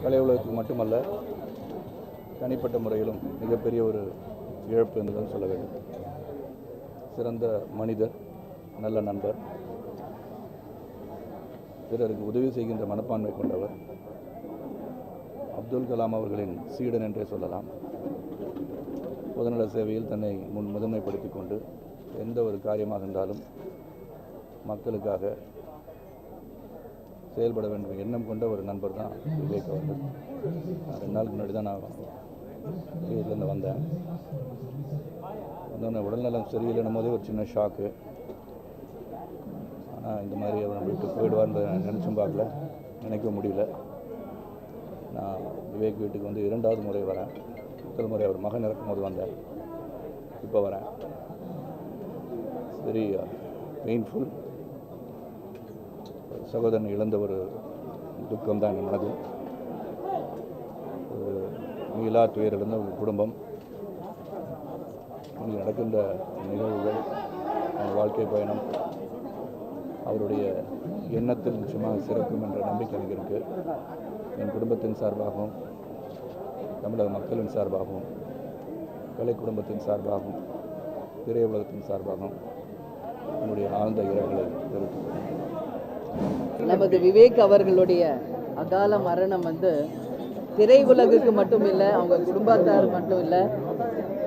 கலை உலகத்துக்கு மட்டுமல்ல, தனிப்பட்ட முறையிலும் மிகப்பெரிய ஒரு இழப்பு என்று தான் சொல்ல வேண்டும். சிறந்த மனிதர், நல்ல நண்பர், பிறருக்கு உதவி செய்கின்ற மனப்பான்மை கொண்டவர், அப்துல் கலாம் அவர்களின் சீடன் என்றே சொல்லலாம். பொதுநல சேவையில் தன்னை முதன்மைப்படுத்தி கொண்டு எந்த ஒரு காரியமாக இருந்தாலும் மக்களுக்காக செயல்பட வேண்டும் எண்ணம் கொண்ட ஒரு நண்பர் தான் விவேக் அவர்கள். 2 நாளுக்கு முன்னாடி தான் நான் வீட்டிலேருந்து வந்தேன். வந்தோடனே உடல்நலம் சரியில்லைன்னும் போதே ஒரு சின்ன ஷாக்கு. ஆனால் இந்த மாதிரி அவர் நம்ம வீட்டுக்கு போயிடுவார்னு நினச்சும் பார்க்கல, நினைக்க முடியல. நான் விவேக் வீட்டுக்கு வந்து 2வது முறை வரேன். முதல் முறை அவர் மகன் இறக்கும்போது வந்தேன், இப்போ வரேன். Very painful. சகோதரன் இழந்த ஒரு துக்கம் தான் என் மனதில். ஒரு மீளா துயர் இழந்த ஒரு குடும்பம். இங்கே நடக்கின்ற நிகழ்வுகள், அவன் வாழ்க்கை பயணம், அவருடைய எண்ணத்தில் நிச்சயமாக சிறக்கும் என்ற நம்பிக்கை எனக்கு இருக்குது. என் குடும்பத்தின் சார்பாகவும், தமிழக மக்களின் சார்பாகவும், கலை குடும்பத்தின் சார்பாகவும், திரையுலகத்தின் சார்பாகவும் என்னுடைய ஆழ்ந்த இரங்கலை தெரிவித்துக் நமது விவேக் அவர்களுடைய அகால மரணம் திரையுலகுக்கு மட்டும் இல்லை, அவங்க குடும்பத்தார் மட்டும் இல்லை,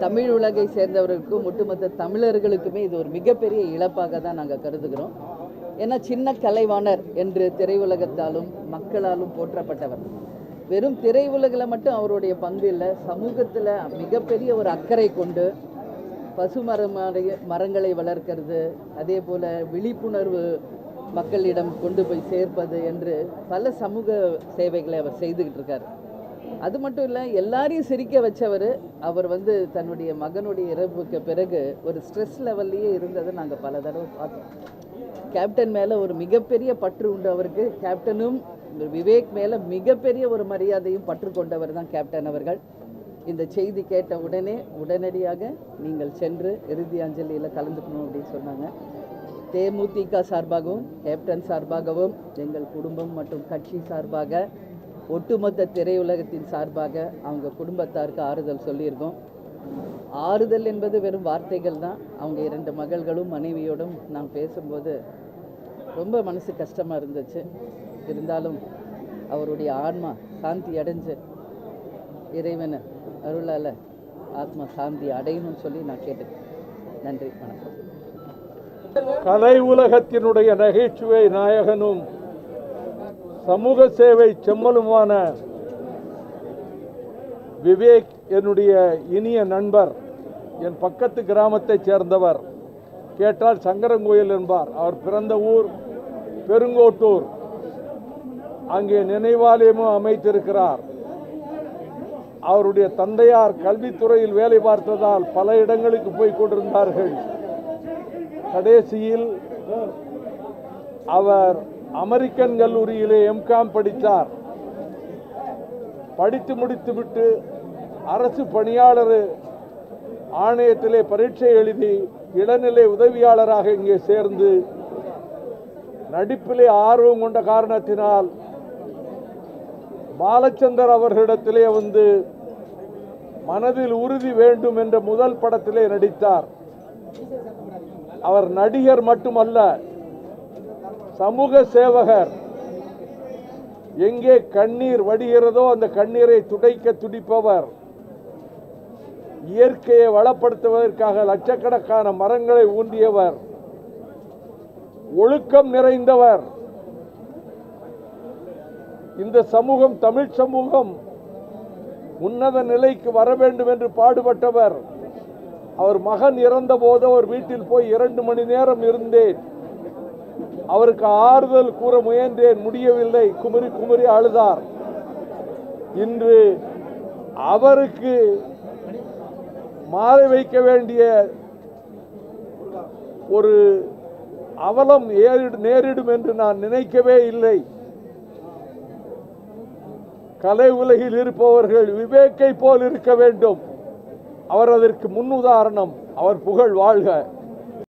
தமிழ் உலகை சேர்ந்தவர்களுக்கும் ஒட்டுமொத்த தமிழர்களுக்குமே இது ஒரு மிகப்பெரிய இழப்பாக தான் நாங்கள் கருதுகிறோம். ஏன்னா சின்ன கலைவாணர் என்று திரையுலகத்தாலும் மக்களாலும் போற்றப்பட்டவர். வெறும் திரையுலகில் மட்டும் அவருடைய பங்கு இல்லை, சமூகத்தில் மிகப்பெரிய ஒரு அக்கறை கொண்டு மரங்களை வளர்க்கிறது, அதே போல் விழிப்புணர்வு மக்களிடம் கொண்டு போய் சேர்ப்பது என்று பல சமூக சேவைகளை அவர் செய்துக்கிட்டு இருக்கார். அது மட்டும் இல்லை, எல்லாரையும் சிரிக்க வச்சவர். அவர் தன்னுடைய மகனுடைய இறப்புக்கு பிறகு ஒரு ஸ்ட்ரெஸ் லெவல்லையே இருந்ததை நாங்கள் பல தடவை பார்த்தோம். கேப்டன் மேலே ஒரு மிகப்பெரிய பற்று உண்டு அவருக்கு. கேப்டனும் விவேக் மேலே மிகப்பெரிய ஒரு மரியாதையும் பற்று கொண்டவர் தான் கேப்டன் அவர்கள். இந்த செய்தி கேட்ட உடனடியாக நீங்கள் சென்று இறுதி அஞ்சலியில் கலந்துக்கணும் அப்படின்னு சொன்னாங்க. தேமுதிக சார்பாகவும் கேப்டன் சார்பாகவும் எங்கள் குடும்பம் மற்றும் கட்சி சார்பாக ஒட்டுமொத்த திரையுலகத்தின் சார்பாக அவங்க குடும்பத்தாருக்கு ஆறுதல் சொல்லியிருக்கோம். ஆறுதல் என்பது வெறும் வார்த்தைகள் தான். அவங்க 2 மகள்களும் மனைவியோடும் நான் பேசும்போது ரொம்ப மனசு கஷ்டமாக இருந்துச்சு. இருந்தாலும் அவருடைய ஆன்மா சாந்தி அடைஞ்சு இறைவனை அருளால் ஆத்மா சாந்தி அடையணும்னு சொல்லி நான் கேட்டேன். நன்றி, வணக்கம். கலை உலகத்தினுடைய நகைச்சுவை நாயகனும் சமூக சேவை செம்மலுமான விவேக் என்னுடைய இனிய நண்பர். என் பக்கத்து கிராமத்தைச் சேர்ந்தவர். கேட்டால் சங்கரங்கோயில் என்பார். அவர் பிறந்த ஊர் பெருங்கோட்டூர். அங்கே நினைவாலயமும் அமைத்திருக்கிறார். அவருடைய தந்தையார் கல்வித்துறையில் வேலை பார்த்ததால் பல இடங்களுக்கு போய் கொண்டிருந்தார்கள். கடைசியில் அவர் அமெரிக்கன் கல்லூரியிலே எம்காம் படித்தார். படித்து முடித்துவிட்டு அரசு பணியாளர் ஆணையத்திலே பரீட்சை எழுதி இளநிலை உதவியாளராக இங்கே சேர்ந்து நடிப்பிலே ஆர்வம் கொண்ட காரணத்தினால் பாலச்சந்தர் அவர்களிடத்திலே மனதில் உறுதி வேண்டும் என்ற முதல் படத்திலே நடித்தார். அவர் நடிகர் மட்டுமல்ல, சமூக சேவகர். எங்கே கண்ணீர் வடிகிறதோ அந்த கண்ணீரை துடைக்க துடிப்பவர். இயற்கையை வளப்படுத்துவதற்காக லட்சக்கணக்கான மரங்களை ஊன்றியவர். ஒழுக்கம் நிறைந்தவர். இந்த சமூகம், தமிழ் சமூகம் உன்னத நிலைக்கு வர வேண்டும் என்று பாடுபட்டவர். அவர் மகன் இறந்த போது அவர் வீட்டில் போய் 2 மணி நேரம் இருந்தேன். அவருக்கு ஆறுதல் கூற முயன்றேன், முடியவில்லை. குமுறி குமுறி அழுதார். இன்று அவருக்கு மாலை வைக்க வேண்டிய ஒரு அவலம் நேரிடும் என்று நான் நினைக்கவே இல்லை. கலை உலகில் இருப்பவர்கள் விவேக்கை போல் இருக்க வேண்டும். அவர் அதற்கு முன்னுதாரணம். அவர் புகழ் வாழ்க.